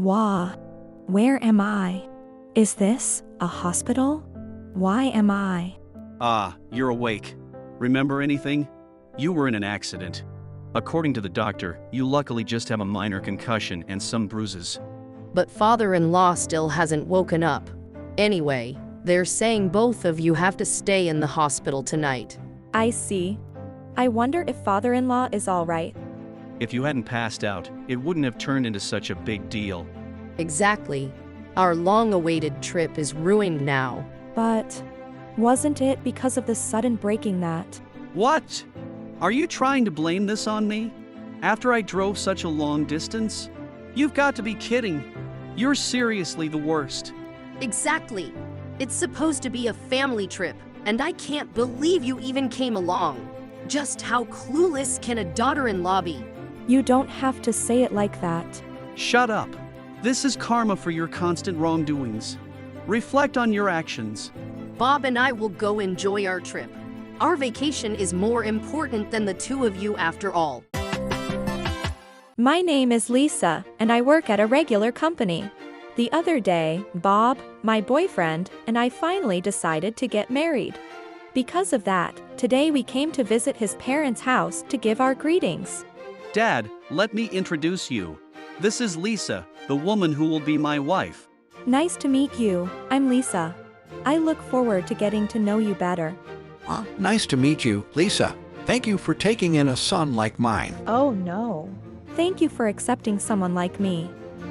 Wah, where am I? Is this a hospital? Why am I? Ah, you're awake. Remember anything? You were in an accident. According to the doctor, you luckily just have a minor concussion and some bruises. But father-in-law still hasn't woken up. Anyway, they're saying both of you have to stay in the hospital tonight. I see. I wonder if father-in-law is all right. If you hadn't passed out, it wouldn't have turned into such a big deal. Exactly. Our long-awaited trip is ruined now. But wasn't it because of the sudden breaking that? What? Are you trying to blame this on me? After I drove such a long distance? You've got to be kidding. You're seriously the worst. Exactly. It's supposed to be a family trip, and I can't believe you even came along. Just how clueless can a daughter-in-law be? You don't have to say it like that. Shut up. This is karma for your constant wrongdoings. Reflect on your actions. Bob and I will go enjoy our trip. Our vacation is more important than the two of you after all. My name is Lisa, and I work at a regular company. The other day, Bob, my boyfriend, and I finally decided to get married. Because of that, today we came to visit his parents' house to give our greetings. Dad, let me introduce you. This is Lisa, the woman who will be my wife. Nice to meet you. I'm Lisa. I look forward to getting to know you better. Nice to meet you, Lisa. Thank you for taking in a son like mine. Oh no. Thank you for accepting someone like me.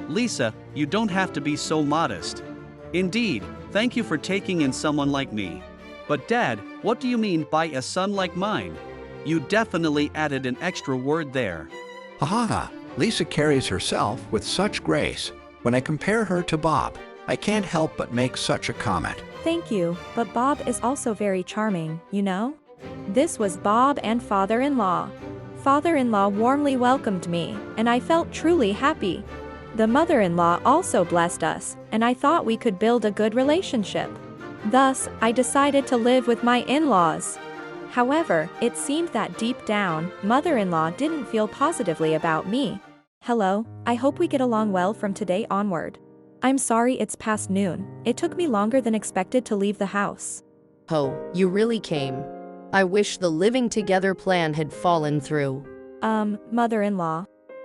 Lisa, you don't have to be so modest. Indeed, thank you for taking in someone like me. But Dad, what do you mean by a son like mine? You definitely added an extra word there. Ha. Lisa carries herself with such grace. When I compare her to Bob, I can't help but make such a comment. Thank you, but Bob is also very charming, you know? This was Bob and father-in-law. Father-in-law warmly welcomed me, and I felt truly happy. The mother-in-law also blessed us, and I thought we could build a good relationship. Thus, I decided to live with my in-laws. However, it seemed that deep down, mother-in-law didn't feel positively about me. Hello, I hope we get along well from today onward. I'm sorry it's past noon. It took me longer than expected to leave the house. Oh, you really came. I wish the living together plan had fallen through. Mother-in-law.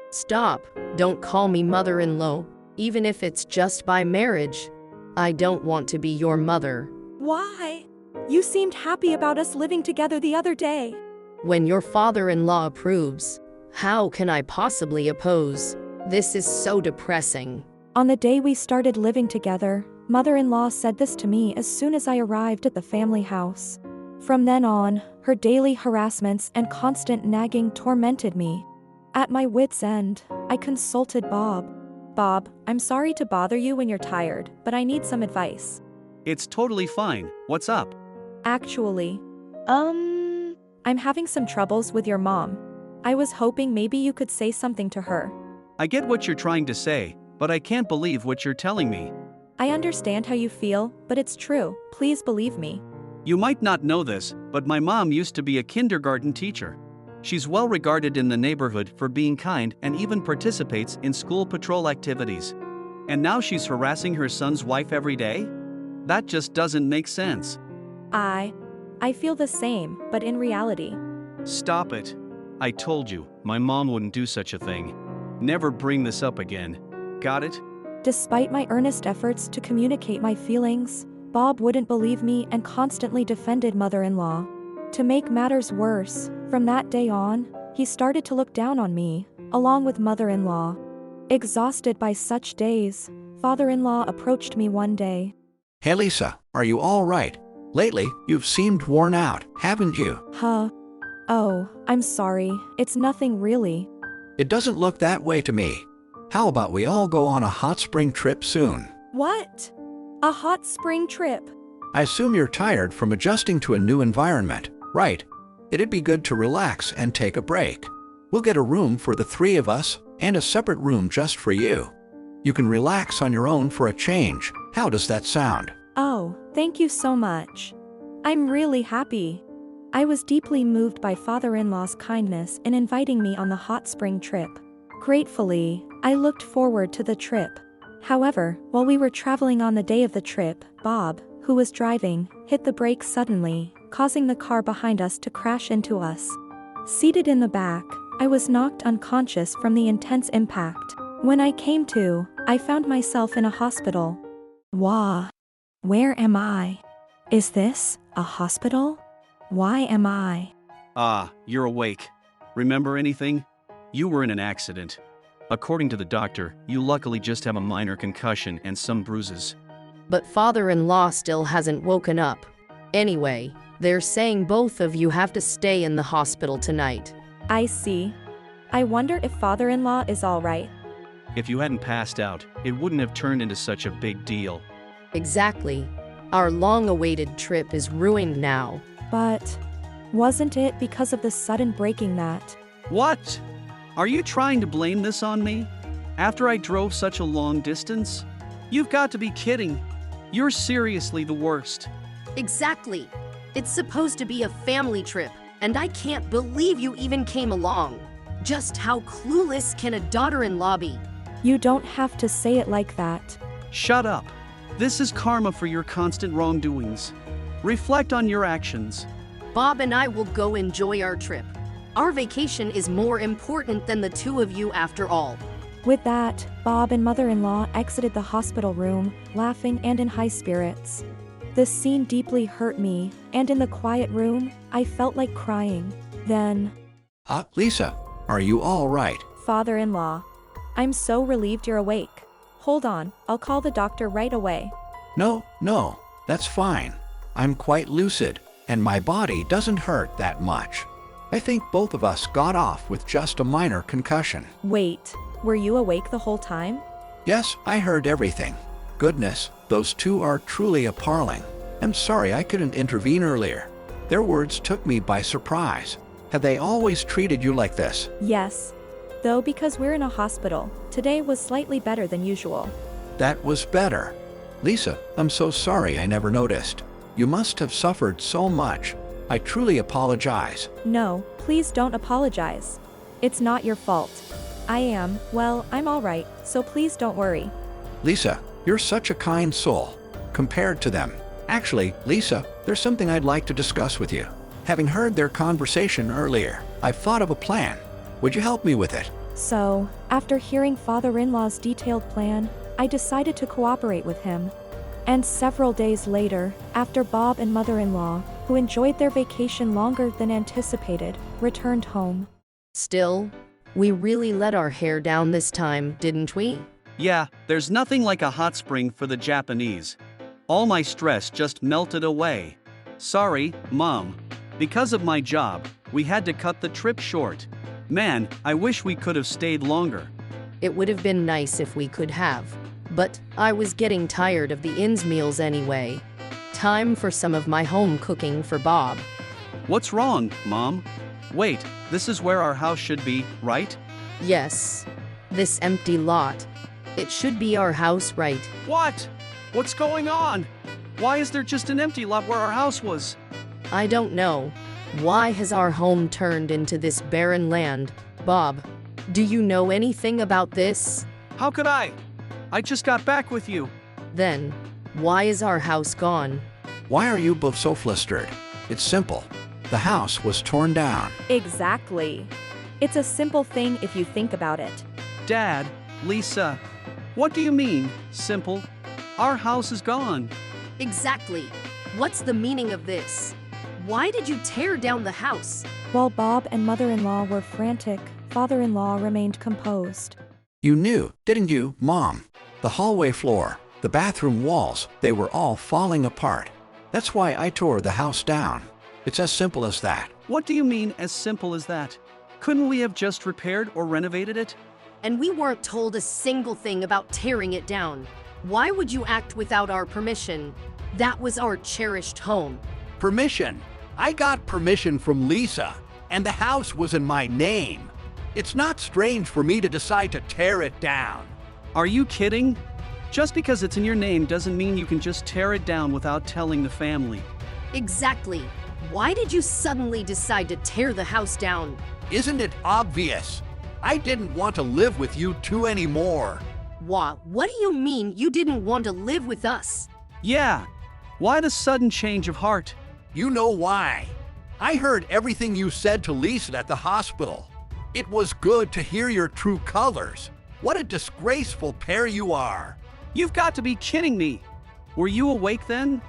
Stop, don't call me mother-in-law, even if it's just by marriage. I don't want to be your mother. Why? You seemed happy about us living together the other day. When your father-in-law approves, how can I possibly oppose? This is so depressing. On the day we started living together, mother-in-law said this to me as soon as I arrived at the family house. From then on, her daily harassments and constant nagging tormented me. At my wit's end, I consulted Bob. Bob, I'm sorry to bother you when you're tired, but I need some advice. It's totally fine. What's up? Actually, I'm having some troubles with your mom. I was hoping maybe you could say something to her. I get what you're trying to say, but I can't believe what you're telling me. I understand how you feel, but it's true. Please believe me. You might not know this, but my mom used to be a kindergarten teacher. She's well regarded in the neighborhood for being kind and even participates in school patrol activities. And now she's harassing her son's wife every day? That just doesn't make sense. I feel the same, but in reality. Stop it. I told you, my mom wouldn't do such a thing. Never bring this up again. Got it? Despite my earnest efforts to communicate my feelings, Bob wouldn't believe me and constantly defended mother-in-law. To make matters worse, from that day on, he started to look down on me, along with mother-in-law. Exhausted by such days, father-in-law approached me one day. Hey Lisa, are you all right? Lately, you've seemed worn out, haven't you? Oh, I'm sorry, it's nothing really. It doesn't look that way to me. How about we all go on a hot spring trip soon? What? A hot spring trip? I assume you're tired from adjusting to a new environment, right? It'd be good to relax and take a break. We'll get a room for the three of us and a separate room just for you. You can relax on your own for a change. How does that sound? Oh, thank you so much. I'm really happy. I was deeply moved by father-in-law's kindness in inviting me on the hot spring trip. Gratefully, I looked forward to the trip. However, while we were traveling on the day of the trip, Bob, who was driving, hit the brakes suddenly, causing the car behind us to crash into us. Seated in the back, I was knocked unconscious from the intense impact. When I came to, I found myself in a hospital. Wah. Where am I? Is this a hospital? Why am I? Ah, you're awake. Remember anything? You were in an accident. According to the doctor, you luckily just have a minor concussion and some bruises. But father-in-law still hasn't woken up. Anyway, they're saying both of you have to stay in the hospital tonight. I see. I wonder if father-in-law is all right. If you hadn't passed out, it wouldn't have turned into such a big deal. Exactly. Our long-awaited trip is ruined now. But wasn't it because of the sudden braking that? What? Are you trying to blame this on me? After I drove such a long distance? You've got to be kidding. You're seriously the worst. Exactly. It's supposed to be a family trip, and I can't believe you even came along. Just how clueless can a daughter-in-law be? You don't have to say it like that. Shut up. This is karma for your constant wrongdoings. Reflect on your actions. Bob and I will go enjoy our trip. Our vacation is more important than the two of you after all. With that, Bob and mother-in-law exited the hospital room, laughing and in high spirits. This scene deeply hurt me, and in the quiet room, I felt like crying. Then, Lisa, are you all right? father-in-law, I'm so relieved you're awake. Hold on, I'll call the doctor right away. No, that's fine. I'm quite lucid, and my body doesn't hurt that much. I think both of us got off with just a minor concussion. Wait, were you awake the whole time? Yes, I heard everything. Goodness, those two are truly appalling. I'm sorry I couldn't intervene earlier. Their words took me by surprise. Have they always treated you like this? Yes. Though because we're in a hospital, today was slightly better than usual. That was better. Lisa, I'm so sorry I never noticed. You must have suffered so much. I truly apologize. No, please don't apologize. It's not your fault. I'm all right, so please don't worry. Lisa, you're such a kind soul. Compared to them. Actually, Lisa, there's something I'd like to discuss with you. Having heard their conversation earlier, I've thought of a plan. Would you help me with it? So, after hearing father-in-law's detailed plan, I decided to cooperate with him. And several days later, after Bob and mother-in-law, who enjoyed their vacation longer than anticipated, returned home. Still, we really let our hair down this time, didn't we? Yeah, there's nothing like a hot spring for the Japanese. All my stress just melted away. Sorry, Mom. Because of my job, we had to cut the trip short. Man, I wish we could have stayed longer. It would have been nice if we could have. But I was getting tired of the inn's meals anyway. Time for some of my home cooking for Bob. What's wrong, Mom? Wait, this is where our house should be, right? Yes. This empty lot. It should be our house, right? What? What's going on? Why is there just an empty lot where our house was? I don't know. Why has our home turned into this barren land? Bob, do you know anything about this? How could I? I just got back with you. Then, why is our house gone? Why are you both so flustered? It's simple. The house was torn down. Exactly. It's a simple thing if you think about it. Dad, Lisa, what do you mean, simple? Our house is gone. Exactly. What's the meaning of this? Why did you tear down the house? While Bob and mother-in-law were frantic, father-in-law remained composed. You knew, didn't you, Mom? The hallway floor, the bathroom walls, they were all falling apart. That's why I tore the house down. It's as simple as that. What do you mean, as simple as that? Couldn't we have just repaired or renovated it? And we weren't told a single thing about tearing it down. Why would you act without our permission? That was our cherished home. Permission? I got permission from Lisa, and the house was in my name. It's not strange for me to decide to tear it down. Are you kidding? Just because it's in your name doesn't mean you can just tear it down without telling the family. Exactly. Why did you suddenly decide to tear the house down? Isn't it obvious? I didn't want to live with you two anymore. What do you mean you didn't want to live with us? Yeah. Why the sudden change of heart? You know why. I heard everything you said to Lisa at the hospital. It was good to hear your true colors. What a disgraceful pair you are. You've got to be kidding me. Were you awake then?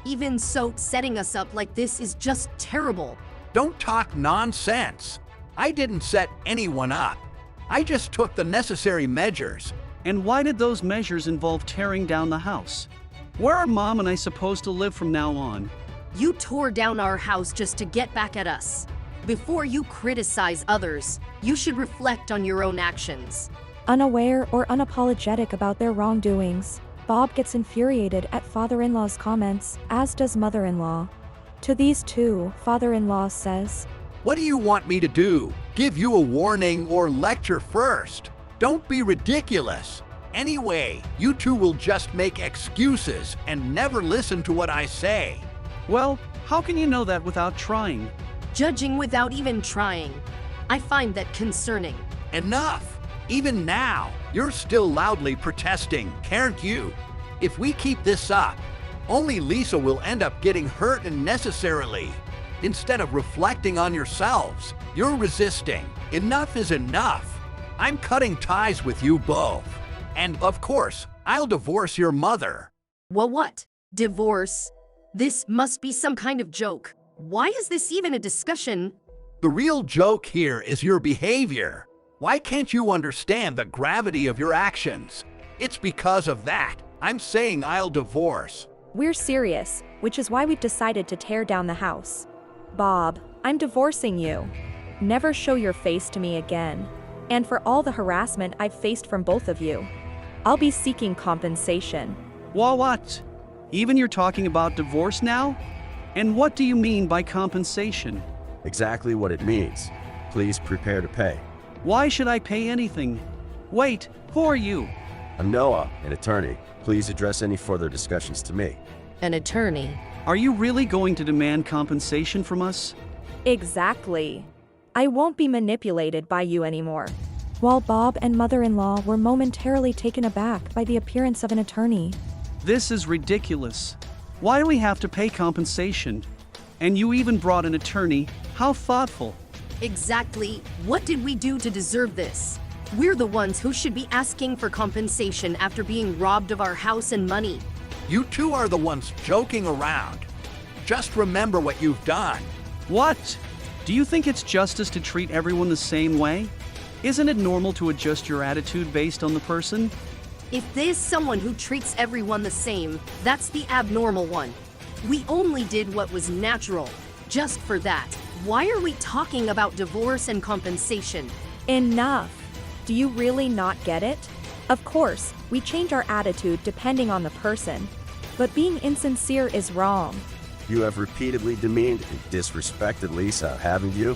Even so, setting us up like this is just terrible. Don't talk nonsense. I didn't set anyone up. I just took the necessary measures. And why did those measures involve tearing down the house? Where are Mom and I supposed to live from now on? You tore down our house just to get back at us. Before you criticize others, you should reflect on your own actions. Unaware or unapologetic about their wrongdoings, Bob gets infuriated at father-in-law's comments, as does mother-in-law. To these two, father-in-law says, What do you want me to do? Give you a warning or lecture first? Don't be ridiculous. Anyway, you two will just make excuses and never listen to what I say. Well, how can you know that without trying? Judging without even trying. I find that concerning. Enough! Even now, you're still loudly protesting, can't you? If we keep this up, only Lisa will end up getting hurt unnecessarily. Instead of reflecting on yourselves, you're resisting. Enough is enough. I'm cutting ties with you both. And of course, I'll divorce your mother. What? Divorce? This must be some kind of joke. Why is this even a discussion? The real joke here is your behavior. Why can't you understand the gravity of your actions? It's because of that I'm saying I'll divorce. We're serious, which is why we've decided to tear down the house. Bob, I'm divorcing you. Never show your face to me again. And for all the harassment I've faced from both of you, I'll be seeking compensation. What? Even you're talking about divorce now? And what do you mean by compensation? Exactly what it means. Please prepare to pay. Why should I pay anything? Wait, who are you? I'm Noah, an attorney. Please address any further discussions to me. An attorney. Are you really going to demand compensation from us? Exactly. I won't be manipulated by you anymore. While Bob and mother-in-law were momentarily taken aback by the appearance of an attorney. This is ridiculous. Why do we have to pay compensation? And you even brought an attorney? How thoughtful. Exactly. What did we do to deserve this? We're the ones who should be asking for compensation after being robbed of our house and money. You two are the ones joking around. Just remember what you've done. What? Do you think it's justice to treat everyone the same way? Isn't it normal to adjust your attitude based on the person? If there's someone who treats everyone the same, that's the abnormal one. We only did what was natural. Just for that, why are we talking about divorce and compensation? Enough. Do you really not get it? Of course, we change our attitude depending on the person. But being insincere is wrong. You have repeatedly demeaned and disrespected Lisa, haven't you?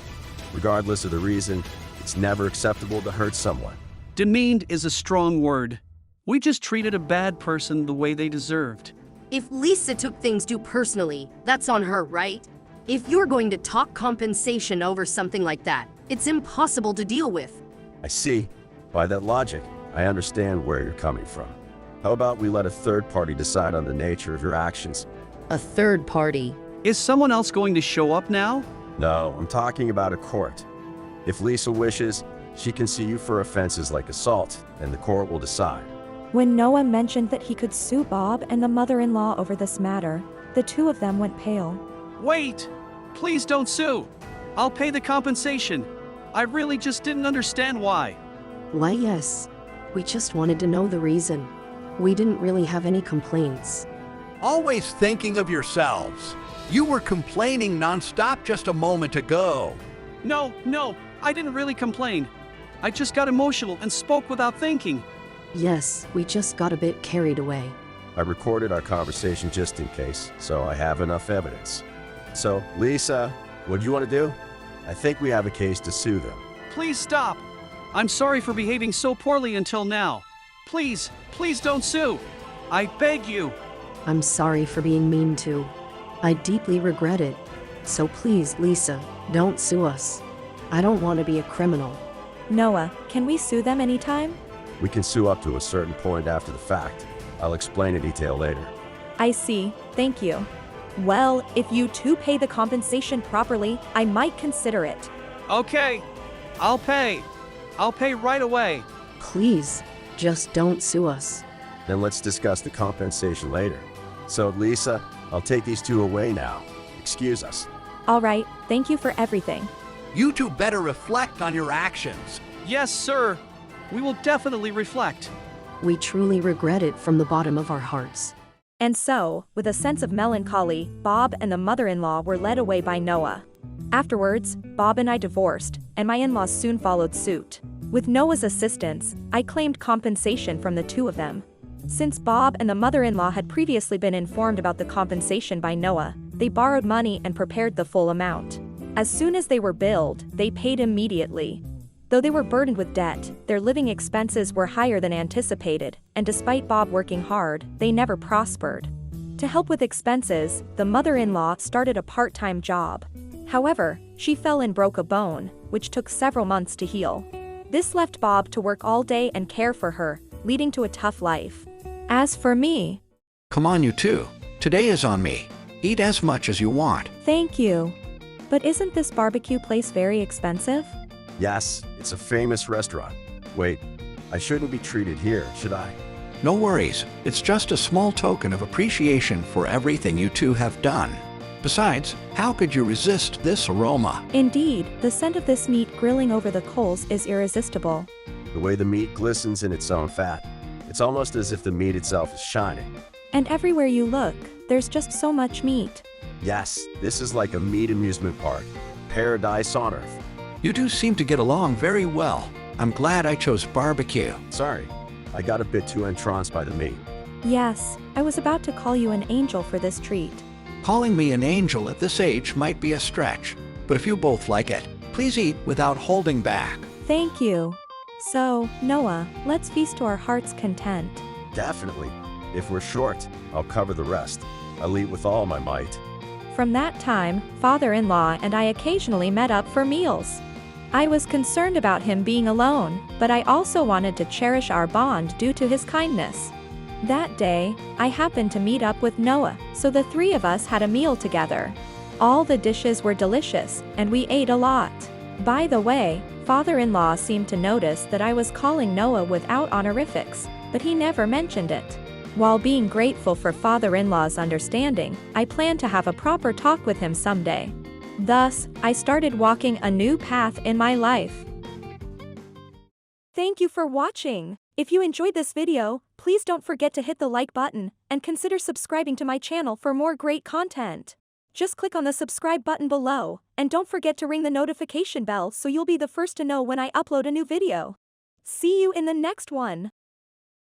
Regardless of the reason, it's never acceptable to hurt someone. Demeaned is a strong word. We just treated a bad person the way they deserved. If Lisa took things too personally, that's on her, right? If you're going to talk compensation over something like that, it's impossible to deal with. I see. By that logic, I understand where you're coming from. How about we let a third party decide on the nature of your actions? A third party. Is someone else going to show up now? No, I'm talking about a court. If Lisa wishes, she can sue you for offenses like assault, and the court will decide. When Noah mentioned that he could sue Bob and the mother-in-law over this matter, the two of them went pale. Wait! Please don't sue! I'll pay the compensation. I really just didn't understand why. Why, yes. We just wanted to know the reason. We didn't really have any complaints. Always thinking of yourselves. You were complaining nonstop just a moment ago. No, I didn't really complain. I just got emotional and spoke without thinking. Yes, we just got a bit carried away. I recorded our conversation just in case, so I have enough evidence. So, Lisa, what do you want to do? I think we have a case to sue them. Please stop. I'm sorry for behaving so poorly until now. Please don't sue. I beg you. I'm sorry for being mean too. I deeply regret it. So please, Lisa, don't sue us. I don't want to be a criminal. Noah, can we sue them anytime? We can sue up to a certain point after the fact. I'll explain in detail later. I see, thank you. Well, if you two pay the compensation properly, I might consider it. Okay, I'll pay. I'll pay right away. Please, just don't sue us. Then let's discuss the compensation later. So, Lisa, I'll take these two away now. Excuse us. All right, thank you for everything. You two better reflect on your actions. Yes, sir. We will definitely reflect. We truly regret it from the bottom of our hearts. And so, with a sense of melancholy, Bob and the mother-in-law were led away by Noah. Afterwards, Bob and I divorced, and my in-laws soon followed suit. With Noah's assistance, I claimed compensation from the two of them. Since Bob and the mother-in-law had previously been informed about the compensation by Noah, they borrowed money and prepared the full amount. As soon as they were billed, they paid immediately. Though they were burdened with debt, their living expenses were higher than anticipated, and despite Bob working hard, they never prospered. To help with expenses, the mother-in-law started a part-time job. However, she fell and broke a bone, which took several months to heal. This left Bob to work all day and care for her, leading to a tough life. As for me, Come on, you two. Today is on me. Eat as much as you want. thank you. But isn't this barbecue place very expensive? Yes, it's a famous restaurant. Wait, I shouldn't be treated here, should I? No worries. It's just a small token of appreciation for everything you two have done. Besides, how could you resist this aroma? Indeed, the scent of this meat grilling over the coals is irresistible. The way the meat glistens in its own fat. It's almost as if the meat itself is shining. And everywhere you look, there's just so much meat. Yes, this is like a meat amusement park. Paradise on earth. You two seem to get along very well. I'm glad I chose barbecue. Sorry, I got a bit too entranced by the meat. Yes, I was about to call you an angel for this treat. Calling me an angel at this age might be a stretch, but if you both like it, please eat without holding back. Thank you. So, Noah, let's feast to our heart's content. Definitely. If we're short, I'll cover the rest. I'll eat with all my might. From that time, father-in-law and I occasionally met up for meals. I was concerned about him being alone, but I also wanted to cherish our bond due to his kindness. That day, I happened to meet up with Noah, so the three of us had a meal together. All the dishes were delicious, and we ate a lot. By the way, father-in-law seemed to notice that I was calling Noah without honorifics, but he never mentioned it. While being grateful for father-in-law's understanding, I plan to have a proper talk with him someday. Thus, I started walking a new path in my life. Thank you for watching. If you enjoyed this video, please don't forget to hit the like button and consider subscribing to my channel for more great content. Just click on the subscribe button below, and don't forget to ring the notification bell so you'll be the first to know when I upload a new video. See you in the next one.